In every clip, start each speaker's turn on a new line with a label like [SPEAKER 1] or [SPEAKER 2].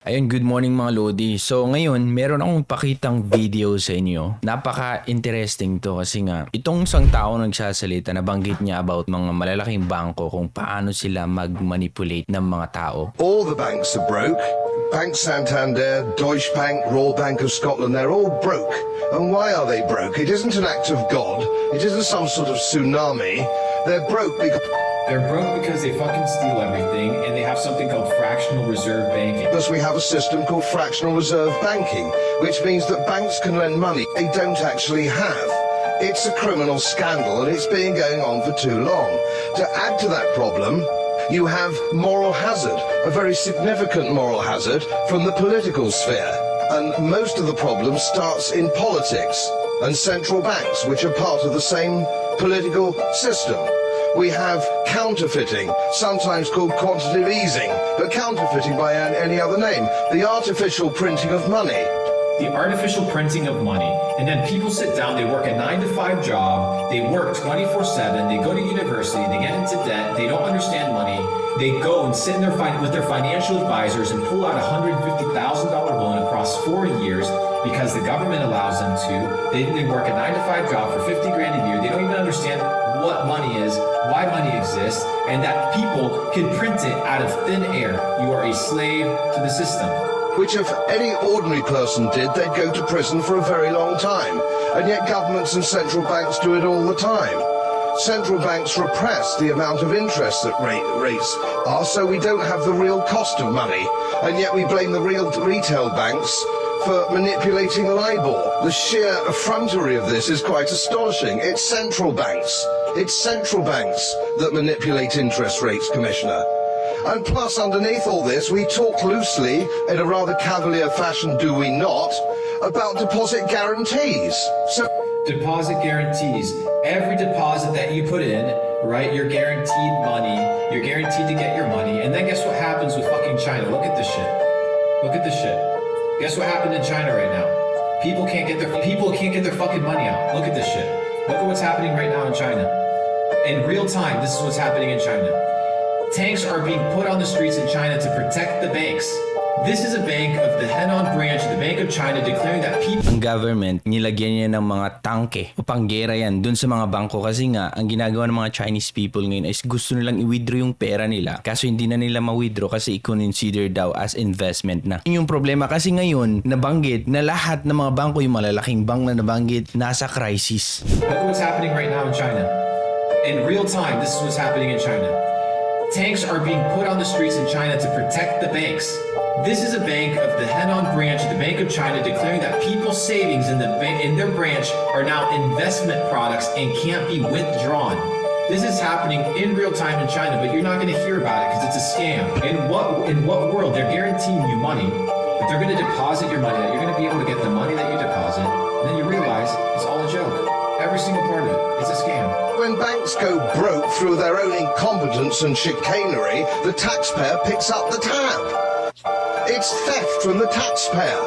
[SPEAKER 1] Ayun, good morning mga Lodi. So ngayon, meron akong pakitang video sa inyo. Napaka-interesting to kasi nga, itong isang tao nagsasalita, nabanggit niya about mga malalaking bangko kung paano sila mag-manipulate ng mga tao.
[SPEAKER 2] All the banks are broke. Bank Santander, Deutsche Bank, Royal Bank of Scotland, they're all broke. And why are they broke? It isn't an act of God. It isn't some sort of tsunami. They're broke
[SPEAKER 3] because they fucking steal everything, and they have something called fractional reserve banking.
[SPEAKER 2] because we have a system called fractional reserve banking, which means that banks can lend money they don't actually have. It's a criminal scandal, and it's been going on for too long. To add to that problem, you have moral hazard, a very significant moral hazard from the political sphere. And most of the problem starts in politics and central banks, which are part of the same political system. We have counterfeiting, sometimes called quantitative easing, but counterfeiting by any other name, the artificial printing of money.
[SPEAKER 3] The artificial printing of money, and then people sit down, they work a 9-to-5 job, they work 24/7, they go to university, they get into debt, they don't understand money, they go and sit in with their financial advisors and pull out a $150,000 loan across 4 years because the government allows them to. They work a 9-to-5 job for 50 grand a year. They don't even understand what money is, why money exists, and that people can print it out of thin air. You are a slave to the system.
[SPEAKER 2] Which if any ordinary person did, they'd go to prison for a very long time. And yet governments and central banks do it all the time. Central banks repress the amount of interest that rates are, so we don't have the real cost of money. And yet we blame the real retail banks for manipulating LIBOR. The sheer effrontery of this is quite astonishing. It's central banks. It's central banks that manipulate interest rates, Commissioner. And plus, underneath all this, we talk loosely, in a rather cavalier fashion, do we not, about deposit guarantees. So
[SPEAKER 3] Deposit guarantees. Every deposit that you put in, right, you're guaranteed money. You're guaranteed to get your money. And then guess what happens with fucking China? Look at this shit. Look at this shit. Guess what happened in China right now? People can't get their fucking money out. Look at this shit. Look at what's happening right now in China. In real time, this is what's happening in China. Tanks are being put on the streets in China to protect the banks. This is a bank of the Henan branch of the Bank of China declaring that people...
[SPEAKER 1] Ang government, nilagyan niya ng mga tangke o panggera yan dun sa mga bangko kasi nga, ang ginagawa ng mga Chinese people ngayon is gusto nilang i-withdraw yung pera nila. Kaso hindi na nila ma-withdraw kasi i-consider daw as investment na. Yun yung problema kasi ngayon, nabanggit na lahat ng mga bangko, yung malalaking bank na nabanggit, nasa crisis.
[SPEAKER 3] Look at what's happening right now in China. In real time, this is what's happening in China. Tanks are being put on the streets in China to protect the banks. This is a bank of the Henan branch of the Bank of China declaring that people's savings in their branch are now investment products and can't be withdrawn. This is happening in real time in China, but you're not going to hear about it because it's a scam. In what world? They're guaranteeing you money, but they're going to deposit your money, that you're going to be able to get the money that you deposit, and then you realize it's all a joke. Every single part of it, it's a scam.
[SPEAKER 2] when banks go broke through their own incompetence and chicanery, the taxpayer picks up the tab. It's theft from the taxpayer.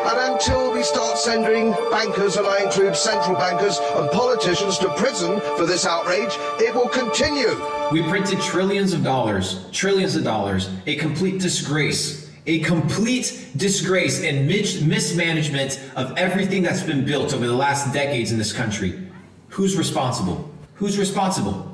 [SPEAKER 2] And until we start sending bankers, and I include central bankers and politicians, to prison for this outrage, it will continue.
[SPEAKER 3] We printed trillions of dollars, a complete disgrace. A complete disgrace and mismanagement of everything that's been built over the last decades in this country. Who's responsible? Who's responsible?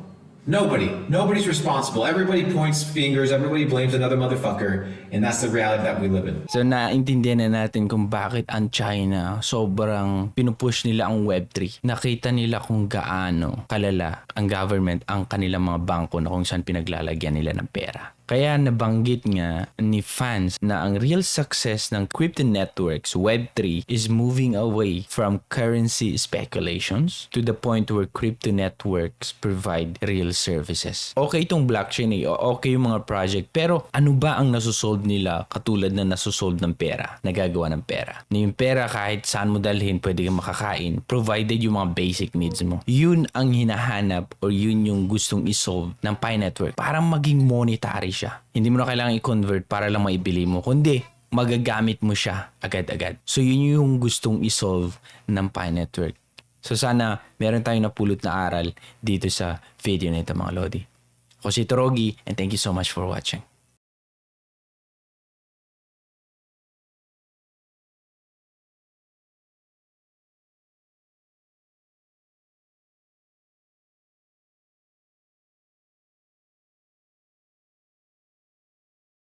[SPEAKER 3] Nobody. Nobody's responsible. Everybody points fingers, everybody blames another motherfucker, and that's the reality that we live in.
[SPEAKER 1] So naintindihan na natin kung bakit ang China sobrang pinupush nila ang Web3. Nakita nila kung gaano kalala ang government ang kanilang mga bangko na kung saan pinaglalagyan nila ng pera. Kaya nabanggit nga ni fans na ang real success ng crypto networks, Web3, is moving away from currency speculations to the point where crypto networks provide real services. Okay itong blockchain okay yung mga project, pero ano ba ang nasusolve nila katulad na nasusolve ng pera, nagagawa ng pera? Na yung pera kahit saan mo dalhin, pwede kang makakain, provided yung mga basic needs mo. Yun ang hinahanap or yun yung gustong isolve ng Pi Network para maging monetary siya. Hindi mo na kailangan i-convert para lang maibili mo, kundi magagamit mo siya agad-agad. So yun yung gustong isolve ng Pi Network. So sana meron tayong napulot na aral dito sa video nito mga Lodi. Ako si Torogi and thank you so much for watching.